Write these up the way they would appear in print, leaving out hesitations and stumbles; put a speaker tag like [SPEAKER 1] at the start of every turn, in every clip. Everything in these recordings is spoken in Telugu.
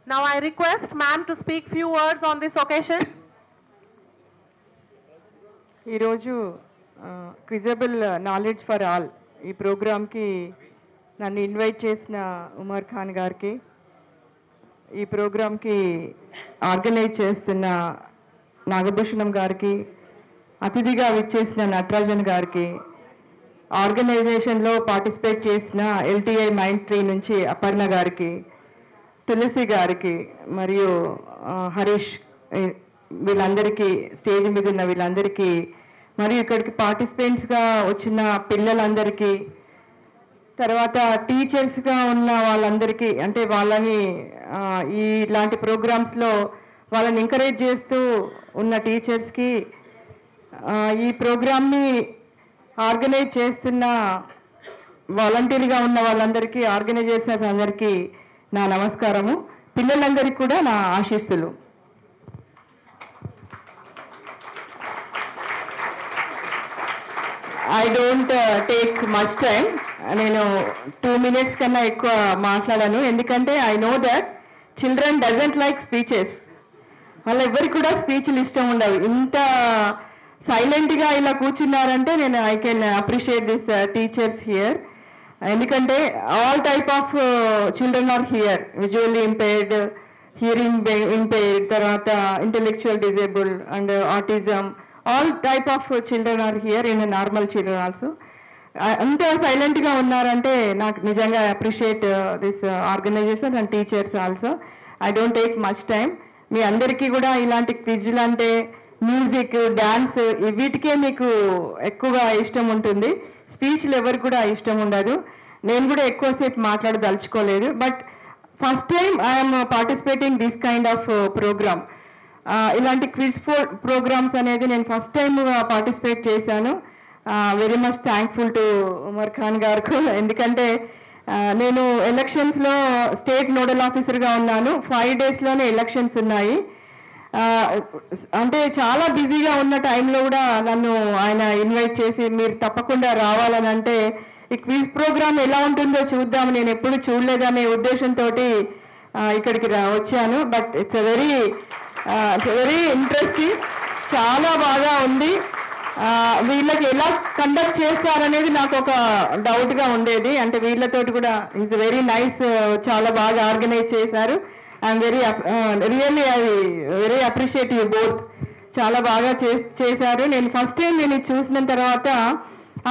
[SPEAKER 1] Now I request ma'am to speak few words on this occasion.
[SPEAKER 2] ఈరోజు క్విజబుల్ నాలెడ్జ్ ఫర్ ఆల్ ఈ ప్రోగ్రామ్కి నన్ను ఇన్వైట్ చేసిన ఉమర్ ఖాన్ గారికి, ఈ ప్రోగ్రామ్కి ఆర్గనైజ్ చేస్తున్న నాగభూషణం గారికి, అతిథిగా విచ్చేసిన నటరాజన్ గారికి, ఆర్గనైజేషన్లో పార్టిసిపేట్ చేసిన ఎల్టీఐ మైండ్ ట్రీ నుంచి అపర్ణ గారికి, తులసి గారికి మరియు హరీష్, వీళ్ళందరికీ, స్టేజ్ మీద ఉన్న వీళ్ళందరికీ, మరియు ఇక్కడికి పార్టిసిపెంట్స్గా వచ్చిన పిల్లలందరికీ, తర్వాత టీచర్స్గా ఉన్న వాళ్ళందరికీ, అంటే వాళ్ళని ఇలాంటి ప్రోగ్రామ్స్లో వాళ్ళని ఎంకరేజ్ చేస్తూ ఉన్న టీచర్స్కి, ఈ ప్రోగ్రామ్ని ఆర్గనైజ్ చేస్తున్న వాలంటీర్గా ఉన్న వాళ్ళందరికీ, ఆర్గనైజేషన్స్ అందరికీ నా నమస్కారము. పిల్లలందరికీ కూడా నా ఆశీస్సులు. I don't take much time. నేను 2 minutes కన్నా ఎక్కువ మాట్లాడాను. ఎందుకంటే I know that children doesn't like speeches. వాళ్ళ ఎవరికి కూడా స్పీచ్లు ఇష్టం ఉండవు. ఇంత సైలెంట్గా ఇలా కూర్చున్నారంటే నేను I can appreciate this teachers here. ఎందుకంటే all type of children are here. Visually impaired, hearing impaired, తర్వాత intellectual disable and autism, all type of children are here in a normal children also. అంత సైలెంట్గా ఉన్నారంటే నాకు నిజంగా appreciate this organisation and teachers also. I don't take much time. మీ అందరికీ కూడా ఇలాంటి క్విజ్లు అంటే, మ్యూజిక్, డ్యాన్స్, వీటికే మీకు ఎక్కువగా ఇష్టం ఉంటుంది. స్పీచ్లు ఎవరికి కూడా ఇష్టం ఉండదు. నేను కూడా ఎక్కువసేపు మాట్లాడదలుచుకోలేదు. But first time I'm participating this kind of programme. ఇలాంటి క్విజ్ ప్రోగ్రామ్స్ అనేది నేను ఫస్ట్ టైం పార్టిసిపేట్ చేశాను. Very much thankful to Umar Khan గారికి. ఎందుకంటే నేను ఎలక్షన్స్లో స్టేట్ నోడల్ ఆఫీసర్గా ఉన్నాను. 5 daysలోనే ఎలక్షన్స్ ఉన్నాయి. అంటే చాలా బిజీగా ఉన్న టైంలో కూడా నన్ను ఆయన ఇన్వైట్ చేసి మీరు తప్పకుండా రావాలని అంటే, ఈ క్విజ్ ప్రోగ్రామ్ ఎలా ఉంటుందో చూద్దాం, నేను ఎప్పుడు చూడలేదనే ఉద్దేశంతో ఇక్కడికి వచ్చాను. But it's very interesting. చాలా బాగా ఉంది. వీళ్ళకి ఎలా కండక్ట్ చేస్తారనేది నాకు ఒక డౌట్గా ఉండేది. అంటే వీళ్ళతోటి కూడా ఇట్స్ వెరీ నైస్, చాలా బాగా ఆర్గనైజ్ చేశారు. I'm really very appreciate you both. చాలా బాగా చేశారు. నేను ఫస్ట్ టైం నేను చూసిన తర్వాత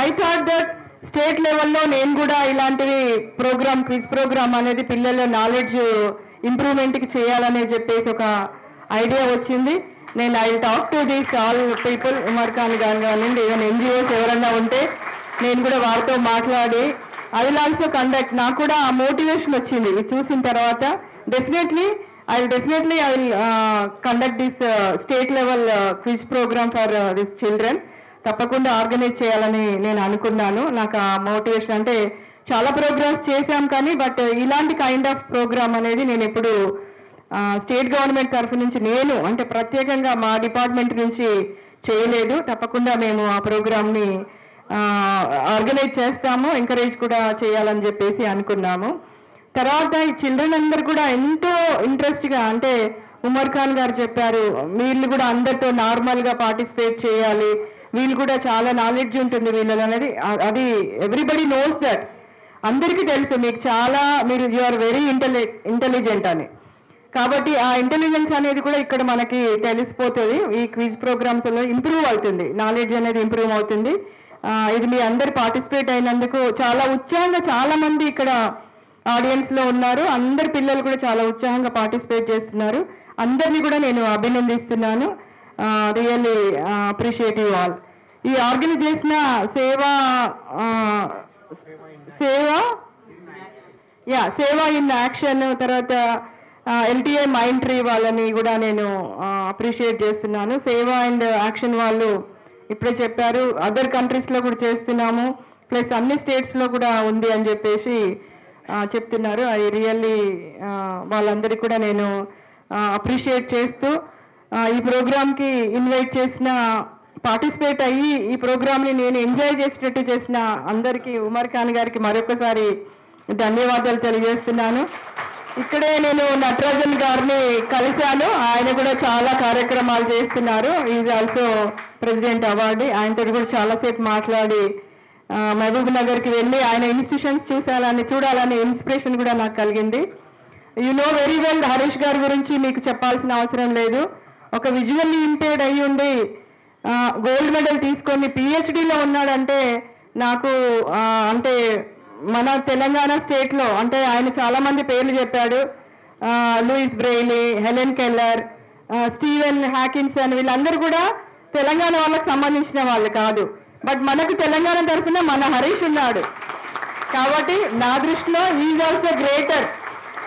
[SPEAKER 2] ఐ థాట్ దట్ స్టేట్ లెవెల్లో నేను కూడా ఇలాంటివి ప్రోగ్రామ్, క్విజ్ ప్రోగ్రామ్ అనేది పిల్లల నాలెడ్జ్ ఇంప్రూవ్మెంట్కి చేయాలని చెప్పేసి ఒక ఐడియా వచ్చింది. నేను I talk to these all people, Umar Khan గారు కానివ్వండి, ఈవెన్ NGOs ఎవరన్నా ఉంటే నేను కూడా వారితో మాట్లాడి ఐ విల్ ఆల్సో కండక్ట్. నాకు కూడా ఆ మోటివేషన్ వచ్చింది ఇది చూసిన తర్వాత. Definitely I will conduct this state level quiz program for this children. తప్పకుండా ఆర్గనైజ్ చేయాలని నేను అనుకున్నాను. నాకు ఆ మోటివేషన్, అంటే చాలా ప్రోగ్రామ్స్ చేశాం కానీ బట్ ఇలాంటి కైండ్ ఆఫ్ ప్రోగ్రామ్ అనేది నేను ఎప్పుడు స్టేట్ గవర్నమెంట్ తరఫు నుంచి నేను అంటే ప్రత్యేకంగా మా డిపార్ట్మెంట్ నుంచి చేయలేదు. తప్పకుండా మేము ఆ ప్రోగ్రామ్ని ఆర్గనైజ్ చేస్తాము, ఎంకరేజ్ కూడా చేయాలని చెప్పేసి అనుకున్నాము. తర్వాత ఈ చిల్డ్రన్ అందరు కూడా ఎంతో ఇంట్రెస్ట్గా, అంటే ఉమర్ ఖాన్ గారు చెప్పారు వీళ్ళు కూడా అందరితో నార్మల్గా పార్టిసిపేట్ చేయాలి, వీళ్ళు కూడా చాలా నాలెడ్జ్ ఉంటుంది వీళ్ళది అనేది. అది ఎవ్రీబడి నోస్ దట్, అందరికీ తెలుసు మీకు చాలా, యు ఆర్ వెరీ ఇంటెలిజెంట్ అని. కాబట్టి ఆ ఇంటెలిజెన్స్ అనేది కూడా ఇక్కడ మనకి తెలిసిపోతుంది. ఈ క్విజ్ ప్రోగ్రామ్స్లో ఇంప్రూవ్ అవుతుంది, నాలెడ్జ్ అనేది ఇంప్రూవ్ అవుతుంది. ఇది మీ అందరు పార్టిసిపేట్ అయినందుకు చాలా ఉత్సాహంగా, చాలా మంది ఇక్కడ ఆడియన్స్లో ఉన్నారు. అందరి పిల్లలు కూడా చాలా ఉత్సాహంగా పార్టిసిపేట్ చేస్తున్నారు. అందరినీ కూడా నేను అభినందిస్తున్నాను. Really appreciate you all. ఈ ఆర్గనైజ్ చేసిన సేవా ఇన్ యాక్షన్, తర్వాత ఎల్టీఐ మైండ్ ట్రీ వాళ్ళని కూడా నేను అప్రిషియేట్ చేస్తున్నాను. సేవా అండ్ యాక్షన్ వాళ్ళు ఇప్పుడే చెప్పారు అదర్ కంట్రీస్లో కూడా చేస్తున్నాము, ప్లస్ అన్ని స్టేట్స్లో కూడా ఉంది అని చెప్పేసి చెప్తున్నారు. ఐ రియల్లీ వాళ్ళందరికీ కూడా నేను అప్రిషియేట్ చేస్తూ, ఈ ప్రోగ్రామ్కి ఇన్వైట్ చేసిన, పార్టిసిపేట్ అయ్యి ఈ ప్రోగ్రామ్ని నేను ఎంజాయ్ చేసేటట్టు చేసిన అందరికీ, ఉమర్ ఖాన్ గారికి మరొకసారి ధన్యవాదాలు తెలియజేస్తున్నాను. ఇక్కడే నేను నటరాజన్ గారిని కలిశాను. ఆయన కూడా చాలా కార్యక్రమాలు చేస్తున్నారు. Is also president award. ఆయనతో కూడా చాలాసేపు మాట్లాడి మహబూబ్ నగర్కి వెళ్ళి ఆయన ఇన్స్టిట్యూషన్స్ చూడాలని ఇన్స్పిరేషన్ కూడా నాకు కలిగింది. You know very well Harish గారి గురించి మీకు చెప్పాల్సిన అవసరం లేదు. ఒక విజువల్లీ ఇంపేర్డ్ అయ్యి ఉండి గోల్డ్ మెడల్ తీసుకొని పిహెచ్డిలో ఉన్నాడంటే నాకు అంటే మన తెలంగాణ స్టేట్లో అంటే ఆయన చాలా మంది పేర్లు చెప్పాడు. Louis Braille, Helen Keller, Stephen Hawkinson, వీళ్ళందరూ కూడా తెలంగాణ వాళ్ళకి సంబంధించిన వాళ్ళు కాదు. బట్ మనకు తెలంగాణ తరఫున మన హరీష్ ఉన్నాడు. కాబట్టి నా దృష్టిలో is also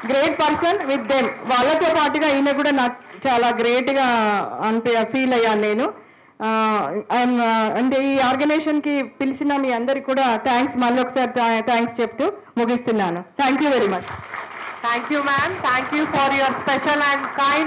[SPEAKER 2] great person with them. వాళ్ళతో పాటుగా ఈయన కూడా నాకు చాలా గ్రేట్గా ఫీల్ అయ్యాను నేను. అంటే ఈ ఆర్గనైజేషన్కి పిలిచిన మీ అందరికి కూడా థ్యాంక్స్, మళ్ళీ ఒకసారి థ్యాంక్స్ చెప్తూ ముగిస్తున్నాను. Thank you very much.
[SPEAKER 1] Thank you, ma'am. Thank you for your special and kind